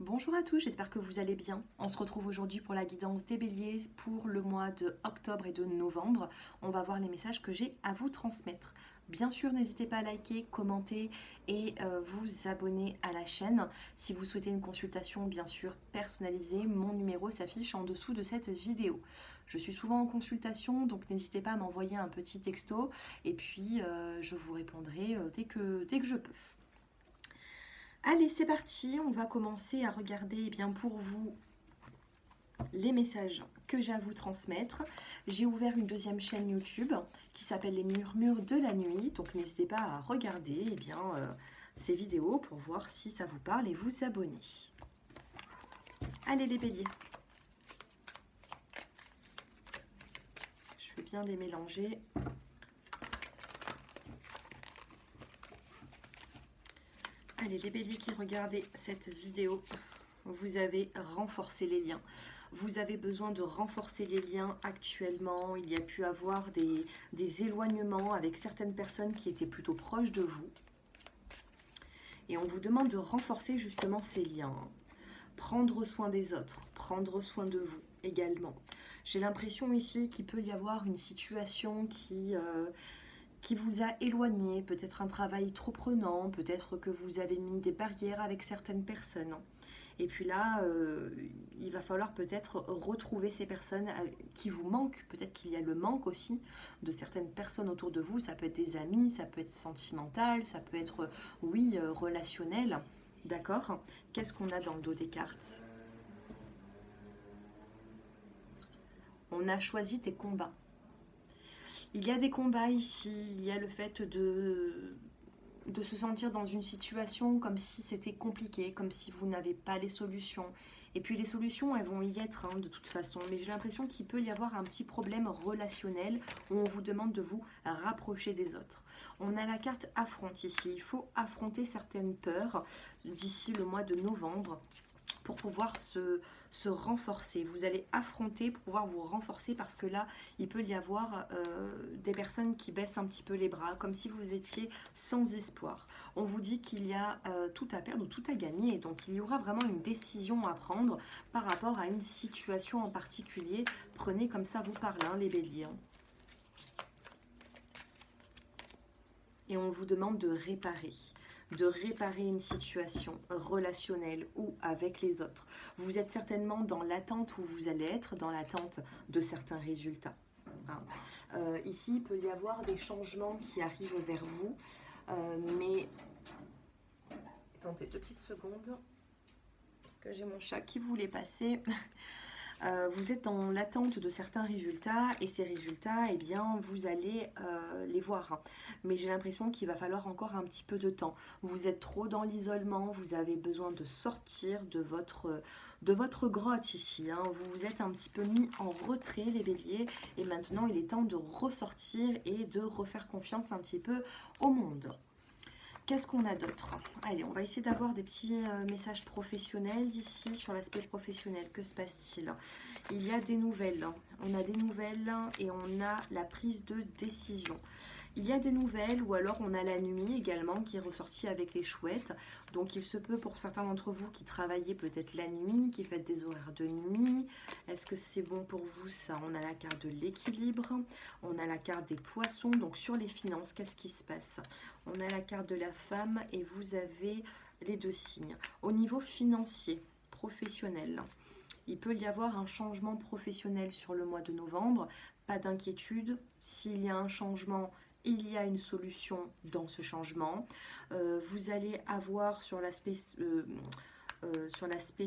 Bonjour à tous, j'espère que vous allez bien. On se retrouve aujourd'hui pour la guidance des béliers pour le mois de octobre et de novembre. On va voir les messages que j'ai à vous transmettre. Bien sûr, n'hésitez pas à liker, commenter et vous abonner à la chaîne. Si vous souhaitez une consultation, bien sûr, personnalisée, mon numéro s'affiche en dessous de cette vidéo. Je suis souvent en consultation, donc n'hésitez pas à m'envoyer un petit texto et puis je vous répondrai dès que je peux. Allez, c'est parti, on va commencer à regarder bien pour vous les messages que j'ai à vous transmettre. J'ai ouvert une deuxième chaîne YouTube qui s'appelle Les Murmures de la Nuit, donc n'hésitez pas à regarder ces vidéos pour voir si ça vous parle et vous abonner. Allez les béliers, je vais bien les mélanger. Allez les béliers qui regardez cette vidéo, vous avez renforcé les liens. Vous avez besoin de renforcer les liens actuellement. Il y a pu avoir des éloignements avec certaines personnes qui étaient plutôt proches de vous. Et on vous demande de renforcer justement ces liens. Prendre soin des autres, prendre soin de vous également. J'ai l'impression ici qu'il peut y avoir une situation qui vous a éloigné, peut-être un travail trop prenant, peut-être que vous avez mis des barrières avec certaines personnes. Et puis là, il va falloir peut-être retrouver ces personnes qui vous manquent. Peut-être qu'il y a le manque aussi de certaines personnes autour de vous. Ça peut être des amis, ça peut être sentimental, ça peut être, oui, relationnel. D'accord? Qu'est-ce qu'on a dans le dos des cartes? On a choisi tes combats. Il y a des combats ici, il y a le fait de se sentir dans une situation comme si c'était compliqué, comme si vous n'avez pas les solutions. Et puis les solutions, elles vont y être de toute façon. Mais j'ai l'impression qu'il peut y avoir un petit problème relationnel où on vous demande de vous rapprocher des autres. On a la carte affront ici. Il faut affronter certaines peurs d'ici le mois de novembre pour pouvoir se renforcer. Vous allez affronter pour pouvoir vous renforcer parce que là, il peut y avoir des personnes qui baissent un petit peu les bras, comme si vous étiez sans espoir. On vous dit qu'il y a tout à perdre ou tout à gagner, donc il y aura vraiment une décision à prendre par rapport à une situation en particulier. Prenez comme ça vous parle, les béliers. Et on vous demande de réparer une situation relationnelle ou avec les autres. Vous êtes certainement dans l'attente, où vous allez être dans l'attente de certains résultats. Ici, il peut y avoir des changements qui arrivent vers vous, mais attendez 2 petites secondes, parce que j'ai mon chat qui voulait passer. Vous êtes dans l'attente de certains résultats et ces résultats, eh bien, vous allez les voir. Mais j'ai l'impression qu'il va falloir encore un petit peu de temps. Vous êtes trop dans l'isolement, vous avez besoin de sortir de votre grotte ici. Vous vous êtes un petit peu mis en retrait, les béliers, et maintenant il est temps de ressortir et de refaire confiance un petit peu au monde. Qu'est-ce qu'on a d'autre? Allez, on va essayer d'avoir des petits messages professionnels d'ici sur l'aspect professionnel. Que se passe-t-il? Il y a des nouvelles. On a des nouvelles et on a la prise de décision. Il y a des nouvelles ou alors on a la nuit également qui est ressortie avec les chouettes. Donc il se peut pour certains d'entre vous qui travaillez peut-être la nuit, qui faites des horaires de nuit. Est-ce que c'est bon pour vous ça? On a la carte de l'équilibre, on a la carte des poissons. Donc sur les finances, qu'est-ce qui se passe? On a la carte de la femme et vous avez les 2 signes. Au niveau financier, professionnel, il peut y avoir un changement professionnel sur le mois de novembre. Pas d'inquiétude, s'il y a un changement, il y a une solution dans ce changement. Vous allez avoir sur l'aspect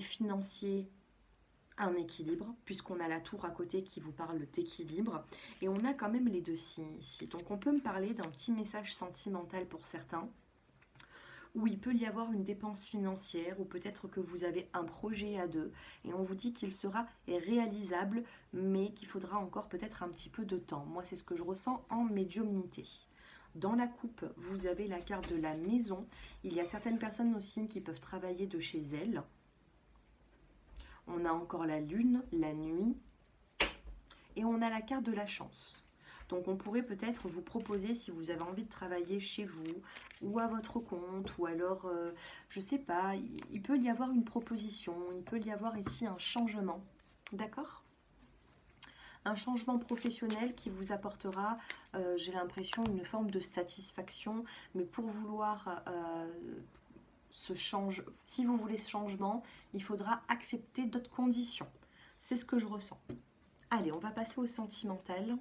financier un équilibre, puisqu'on a la tour à côté qui vous parle d'équilibre. Et on a quand même les 2 signes ici. Donc on peut me parler d'un petit message sentimental pour certains, où il peut y avoir une dépense financière, ou peut-être que vous avez un projet à 2, et on vous dit qu'il sera réalisable, mais qu'il faudra encore peut-être un petit peu de temps. Moi, c'est ce que je ressens en médiumnité. Dans la coupe, vous avez la carte de la maison. Il y a certaines personnes aussi qui peuvent travailler de chez elles. On a encore la lune, la nuit, et on a la carte de la chance. Donc on pourrait peut-être vous proposer, si vous avez envie de travailler chez vous ou à votre compte, ou alors, je sais pas, il peut y avoir une proposition, il peut y avoir ici un changement, d'accord? Un changement professionnel qui vous apportera, j'ai l'impression, une forme de satisfaction, mais pour vouloir si vous voulez ce changement, il faudra accepter d'autres conditions. C'est ce que je ressens. Allez, on va passer au sentimental.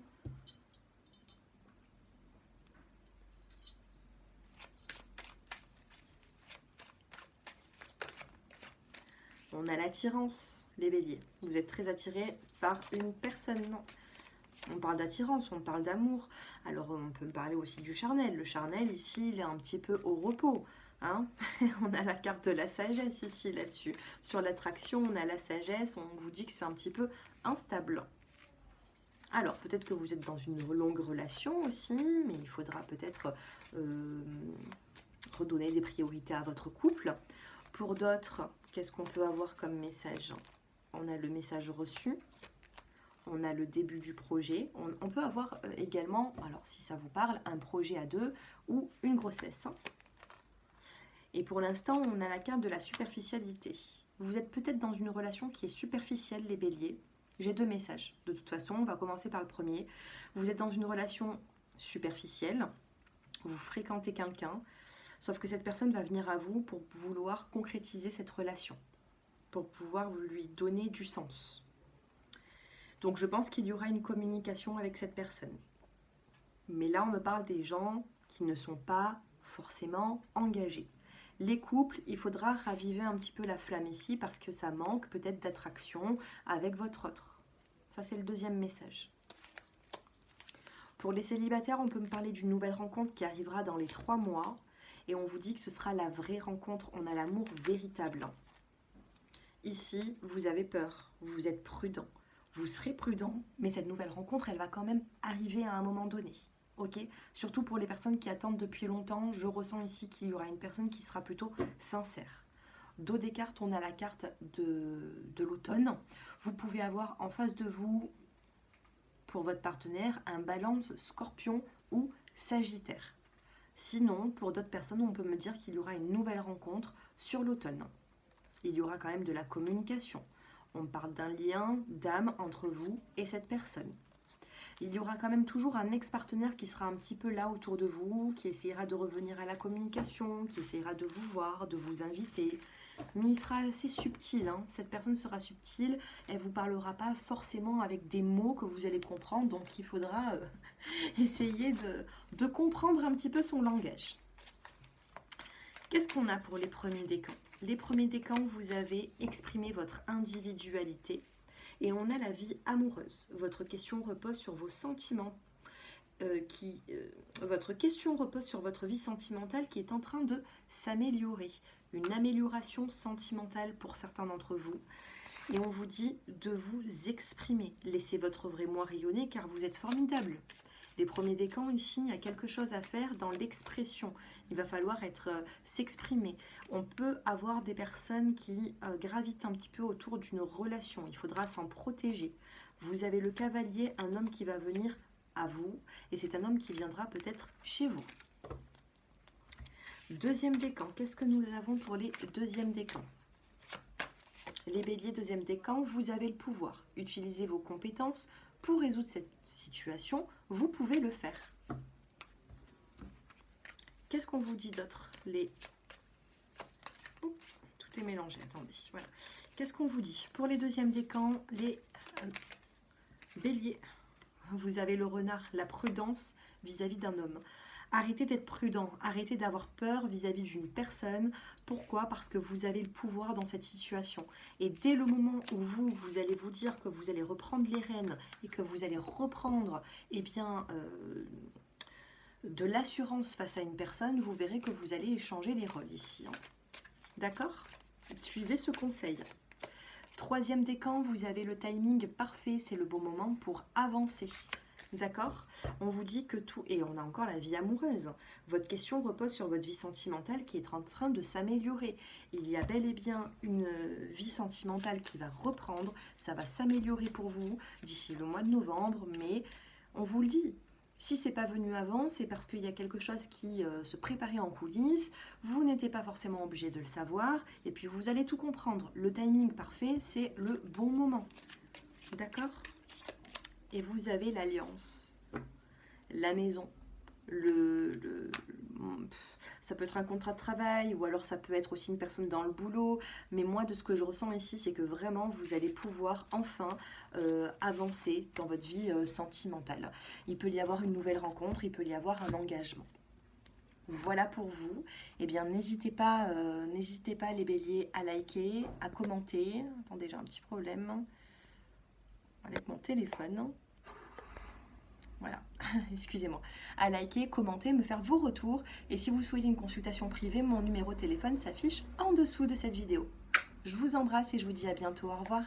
On a l'attirance, les béliers. Vous êtes très attirés par une personne. Non. On parle d'attirance, on parle d'amour. Alors on peut parler aussi du charnel. Le charnel ici, il est un petit peu au repos. Hein. On a la carte de la sagesse ici, là-dessus. Sur l'attraction, on a la sagesse. On vous dit que c'est un petit peu instable. Alors peut-être que vous êtes dans une longue relation aussi, mais il faudra peut-être redonner des priorités à votre couple. Pour d'autres, qu'est-ce qu'on peut avoir comme message? On a le message reçu. On a le début du projet. On peut avoir également, alors si ça vous parle, un projet à deux ou une grossesse. Et pour l'instant, on a la carte de la superficialité. Vous êtes peut-être dans une relation qui est superficielle, les béliers. J'ai deux messages. De toute façon, on va commencer par le premier. Vous êtes dans une relation superficielle. Vous fréquentez quelqu'un. Sauf que cette personne va venir à vous pour vouloir concrétiser cette relation. Pour pouvoir lui donner du sens. Donc je pense qu'il y aura une communication avec cette personne. Mais là, on me parle des gens qui ne sont pas forcément engagés. Les couples, il faudra raviver un petit peu la flamme ici parce que ça manque peut-être d'attraction avec votre autre. Ça, c'est le deuxième message. Pour les célibataires, on peut me parler d'une nouvelle rencontre qui arrivera dans les 3 mois. Et on vous dit que ce sera la vraie rencontre. On a l'amour véritable. Ici, vous avez peur. Vous êtes prudent. Vous serez prudent, mais cette nouvelle rencontre, elle va quand même arriver à un moment donné. Ok, surtout pour les personnes qui attendent depuis longtemps, je ressens ici qu'il y aura une personne qui sera plutôt sincère. Dos des cartes, on a la carte de l'automne. Vous pouvez avoir en face de vous, pour votre partenaire, un balance, scorpion ou sagittaire. Sinon, pour d'autres personnes, on peut me dire qu'il y aura une nouvelle rencontre sur l'automne. Il y aura quand même de la communication. On parle d'un lien d'âme entre vous et cette personne. Il y aura quand même toujours un ex-partenaire qui sera un petit peu là autour de vous, qui essaiera de revenir à la communication, qui essaiera de vous voir, de vous inviter. Mais il sera assez subtil, hein. Cette personne sera subtile, elle ne vous parlera pas forcément avec des mots que vous allez comprendre, donc il faudra essayer de comprendre un petit peu son langage. Qu'est-ce qu'on a pour les premiers décans? Les premiers décans, vous avez exprimé votre individualité. Et on a la vie amoureuse. Votre question repose sur vos sentiments. Votre question repose sur votre vie sentimentale qui est en train de s'améliorer. Une amélioration sentimentale pour certains d'entre vous. Et on vous dit de vous exprimer. Laissez votre vrai moi rayonner car vous êtes formidable. Les premiers décans, ici, il y a quelque chose à faire dans l'expression. Il va falloir s'exprimer. On peut avoir des personnes qui gravitent un petit peu autour d'une relation. Il faudra s'en protéger. Vous avez le cavalier, un homme qui va venir à vous. Et c'est un homme qui viendra peut-être chez vous. Deuxième décan. Qu'est-ce que nous avons pour les deuxièmes décans? Les béliers, deuxième décan, vous avez le pouvoir. Utilisez vos compétences pour résoudre cette situation. Vous pouvez le faire. Qu'est-ce qu'on vous dit d'autre? Tout est mélangé, attendez. Voilà. Qu'est-ce qu'on vous dit? Pour les deuxièmes décans, les béliers, vous avez le renard, la prudence vis-à-vis d'un homme. Arrêtez d'être prudent, arrêtez d'avoir peur vis-à-vis d'une personne. Pourquoi? Parce que vous avez le pouvoir dans cette situation. Et dès le moment où vous allez vous dire que vous allez reprendre les rênes et que vous allez reprendre de l'assurance face à une personne, vous verrez que vous allez échanger les rôles ici. Hein. D'accord? Suivez ce conseil. Troisième décan, vous avez le timing parfait, c'est le bon moment pour avancer. D'accord? On vous dit que tout... Et on a encore la vie amoureuse. Votre question repose sur votre vie sentimentale qui est en train de s'améliorer. Il y a bel et bien une vie sentimentale qui va reprendre. Ça va s'améliorer pour vous d'ici le mois de novembre. Mais on vous le dit, Si c'est pas venu avant, c'est parce qu'il y a quelque chose qui se préparait en coulisses, vous n'étiez pas forcément obligé de le savoir, et puis vous allez tout comprendre. Le timing parfait, c'est le bon moment. D'accord? Et vous avez l'alliance, la maison, ça peut être un contrat de travail ou alors ça peut être aussi une personne dans le boulot. Mais moi, de ce que je ressens ici, c'est que vraiment, vous allez pouvoir enfin avancer dans votre vie sentimentale. Il peut y avoir une nouvelle rencontre, il peut y avoir un engagement. Voilà pour vous. Eh bien, n'hésitez pas les béliers à liker, à commenter. Attendez, j'ai un petit problème avec mon téléphone. Voilà, excusez-moi. À liker, commenter, me faire vos retours. Et si vous souhaitez une consultation privée, mon numéro de téléphone s'affiche en dessous de cette vidéo. Je vous embrasse et je vous dis à bientôt. Au revoir.